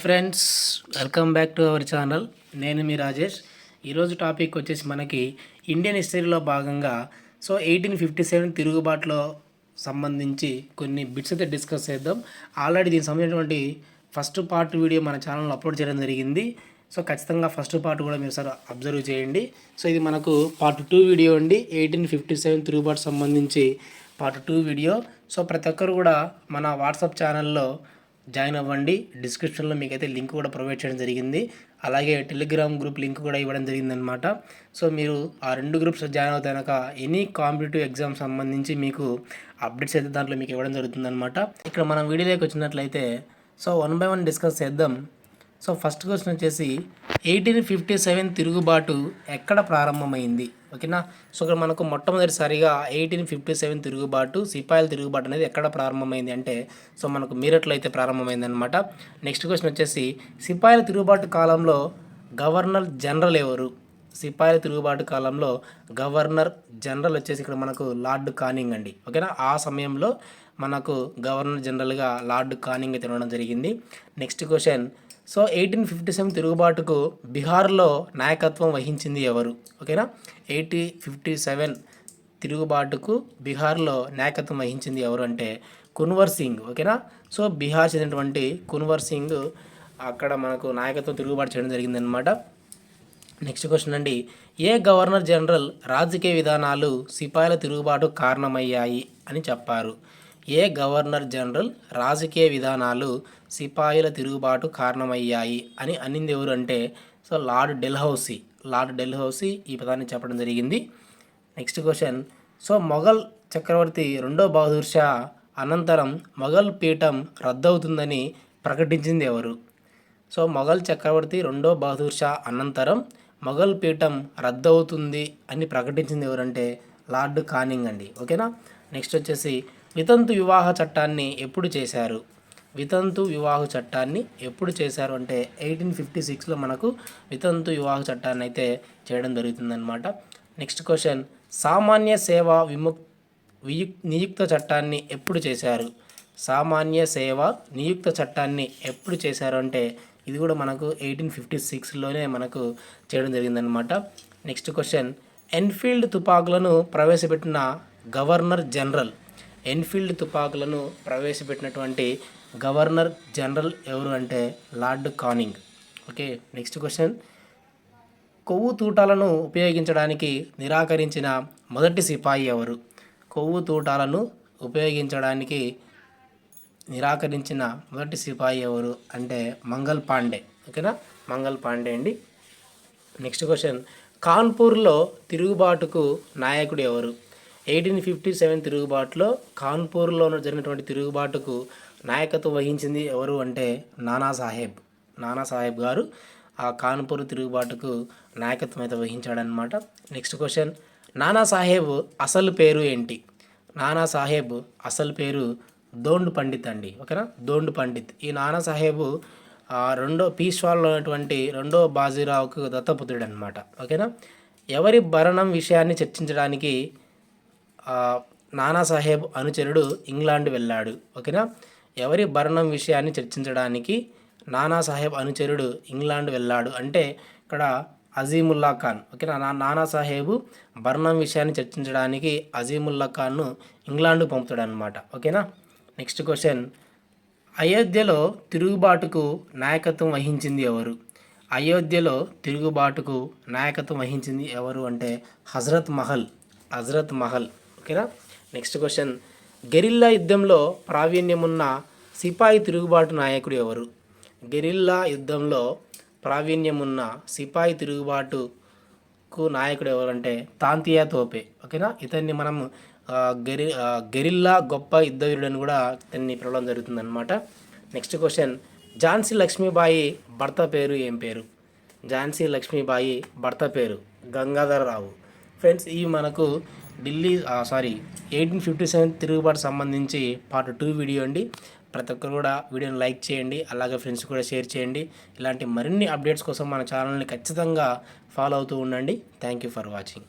Friends, welcome back to our channel. నేను మీ రాజేష్. ఈరోజు topic వచ్చేసి మనకి ఇండియన్ హిస్టరీలో భాగంగా 1857 తిరుగుబాటులో సంబంధించి కొన్ని బిట్స్ అయితే డిస్కస్ చేద్దాం. ఆల్రెడీ దీనికి సంబంధించినటువంటి ఫస్ట్ పార్ట్ వీడియో మన ఛానల్లో అప్లోడ్ చేయడం జరిగింది. ఖచ్చితంగా ఫస్ట్ పార్ట్ కూడా మీరు సార్ అబ్జర్వ్ చేయండి. ఇది మనకు పార్ట్ 2 వీడియో అండి. 1857 తిరుగుబాటు సంబంధించి పార్ట్ 2 వీడియో. ప్రతి ఒక్కరు కూడా మన వాట్సాప్ ఛానల్లో జాయిన్ అవ్వండి. డిస్క్రిప్షన్లో మీకైతే లింక్ కూడా ప్రొవైడ్ చేయడం జరిగింది. అలాగే టెలిగ్రామ్ గ్రూప్ లింక్ కూడా ఇవ్వడం జరిగిందనమాట. మీరు ఆ 2 గ్రూప్స్ జాయిన్ అవుతే కనుక ఎనీ కాంపిటేటివ్ ఎగ్జామ్ సంబంధించి మీకు అప్డేట్స్ అయితే దాంట్లో మీకు ఇవ్వడం జరుగుతుందనమాట. ఇక్కడ మనం వీడియోలోకి వచ్చినట్లయితే 1 బై 1 డిస్కస్ చేద్దాం. ఫస్ట్ క్వశ్చన్ వచ్చేసి 1857 తిరుగుబాటు ఎక్కడ ప్రారంభమైంది? ఓకేనా. ఇక్కడ మనకు మొట్టమొదటిసారిగా 1857 తిరుగుబాటు, సిపాయిల తిరుగుబాటు అనేది ఎక్కడ ప్రారంభమైంది అంటే మనకు మీరట్లో అయితే ప్రారంభమైంది అనమాట. నెక్స్ట్ క్వశ్చన్ వచ్చేసి సిపాయిల తిరుగుబాటు కాలంలో గవర్నర్ జనరల్ ఎవరు? సిపాయిల తిరుగుబాటు కాలంలో గవర్నర్ జనరల్ వచ్చేసి ఇక్కడ మనకు లార్డ్ కానింగ్ అండి. ఓకేనా. ఆ సమయంలో మనకు గవర్నర్ జనరల్గా లార్డ్ కానింగ్ అయితే ఉండడం జరిగింది. నెక్స్ట్ క్వశ్చన్ 1857 తిరుగుబాటుకు బీహార్లో నాయకత్వం వహించింది ఎవరు? ఓకేనా. 1857 తిరుగుబాటుకు బీహార్లో నాయకత్వం వహించింది ఎవరు అంటే కున్వర్ సింగ్. ఓకేనా. బీహార్ చెందినటువంటి కున్వర్ సింగ్ అక్కడ మనకు నాయకత్వం తిరుగుబాటు చేయడం జరిగిందనమాట. నెక్స్ట్ క్వశ్చన్ అండి, ఏ గవర్నర్ జనరల్ రాజకీయ విధానాలు సిపాయిల తిరుగుబాటు కారణమయ్యాయి అని చెప్పారు? ఏ గవర్నర్ జనరల్ రాజకీయ విధానాలు సిపాయిల తిరుగుబాటు కారణమయ్యాయి అని అనింది ఎవరు అంటే లార్డ్ డెల్హౌసీ. లార్డ్ డెల్హౌసీ ఈ పదాన్ని చెప్పడం జరిగింది. నెక్స్ట్ క్వశ్చన్ మొఘల్ చక్రవర్తి 2వ బహదూర్ షా అనంతరం మొఘల్ పీఠం రద్దవుతుందని ప్రకటించింది ఎవరు? మొఘల్ చక్రవర్తి 2వ బహదూర్ షా అనంతరం మొఘల్ పీఠం రద్దవుతుంది అని ప్రకటించింది ఎవరంటే లార్డ్ కానింగ్ అండి. ఓకేనా. నెక్స్ట్ వచ్చేసి వితంతు వివాహ చట్టాన్ని ఎప్పుడు చేశారు? వితంతు వివాహ చట్టాన్ని ఎప్పుడు చేశారు అంటే 1856లో మనకు వితంతు వివాహ చట్టాన్ని అయితే చేయడం జరుగుతుందన్నమాట. నెక్స్ట్ క్వశ్చన్ సామాన్య సేవా నియుక్త చట్టాన్ని ఎప్పుడు చేశారు? సామాన్య సేవ నియుక్త చట్టాన్ని ఎప్పుడు చేశారు అంటే ఇది కూడా మనకు 1856లోనే మనకు చేయడం జరిగిందనమాట. నెక్స్ట్ క్వశ్చన్ ఎన్ఫీల్డ్ తుపాకులను ప్రవేశపెట్టిన గవర్నర్ జనరల్. ఎన్ఫీల్డ్ తుపాకులను ప్రవేశపెట్టినటువంటి గవర్నర్ జనరల్ ఎవరు అంటే lord Canning. Okay. Next question కొవ్వు తూటాలను ఉపయోగించడానికి నిరాకరించిన మొదటి సిపాయి ఎవరు? కొవ్వు తూటాలను ఉపయోగించడానికి నిరాకరించిన మొదటి సిపాయి ఎవరు అంటే మంగల్ పాండే. ఓకేనా. మంగల్ పాండే అండి. నెక్స్ట్ క్వశ్చన్ కాన్పూర్లో తిరుగుబాటుకు నాయకుడు ఎవరు? 1857 తిరుగుబాటులో కాన్పూర్లో జరిగినటువంటి తిరుగుబాటుకు నాయకత్వం వహించింది ఎవరు అంటే నానాసాహెబ్. నానాసాహెబ్ గారు ఆ కాన్పూర్ తిరుగుబాటుకు నాయకత్వం అయితే వహించాడనమాట. నెక్స్ట్ క్వశ్చన్ నానాసాహెబ్ అసలు పేరు ఏంటి? నానాసాహెబ్ అసలు పేరు దోండ్ పండిత్ అండి. ఓకేనా. దోండ్ పండిత్. ఈ నానాసాహెబ్ పీష్వాలో ఉన్నటువంటి 2వ బాజీరావుకు దత్తపుత్రుడు అనమాట. ఓకేనా. ఎవరి భరణం విషయాన్ని చర్చించడానికి నానాసాహెబ్ అనుచరుడు ఇంగ్లాండ్ వెళ్ళాడు? ఓకేనా. ఎవరి భరణం విషయాన్ని చర్చించడానికి నానాసాహెబ్ అనుచరుడు ఇంగ్లాండ్ వెళ్ళాడు అంటే ఇక్కడ అజీముల్లా ఖాన్. ఓకేనా. నానాసాహెబ్ భరణం విషయాన్ని చర్చించడానికి అజీముల్లా ఖాన్ను ఇంగ్లాండ్కు పంపుతాడు అనమాట. ఓకేనా. నెక్స్ట్ క్వశ్చన్ అయోధ్యలో తిరుగుబాటుకు నాయకత్వం వహించింది ఎవరు? అయోధ్యలో తిరుగుబాటుకు నాయకత్వం వహించింది ఎవరు అంటే హజరత్ మహల్. హజరత్ మహల్. ఓకేనా. నెక్స్ట్ క్వశ్చన్ గెరిల్లా యుద్ధంలో ప్రావీణ్యమున్న సిపాయి తిరుగుబాటు నాయకుడు ఎవరు? గెరిల్లా యుద్ధంలో ప్రావీణ్యమున్న సిపాయి తిరుగుబాటుకు నాయకుడు ఎవరంటే తాంతియా తోపే. ఓకేనా. ఇతన్ని మనం గెరిల్లా గొప్ప యుద్ధవీరుడని కూడా ఇతన్ని పిలవడం జరుగుతుందన్నమాట. నెక్స్ట్ క్వశ్చన్ ఝాన్సీ లక్ష్మీబాయి భర్త పేరు ఏం పేరు? ఝాన్సీ లక్ష్మీబాయి భర్త పేరు గంగాధరరావు. ఫ్రెండ్స్, ఇవి మనకు 1857 తిరుగుబాటు సంబంధించి పార్ట్ 2 వీడియో అండి. ప్రతి ఒక్కరు కూడా వీడియోని లైక్ చేయండి. అలాగే ఫ్రెండ్స్ కూడా షేర్ చేయండి. ఇలాంటి మరిన్ని అప్డేట్స్ కోసం మన ఛానల్ని ఖచ్చితంగా ఫాలో అవుతూ ఉండండి. Thank you for watching.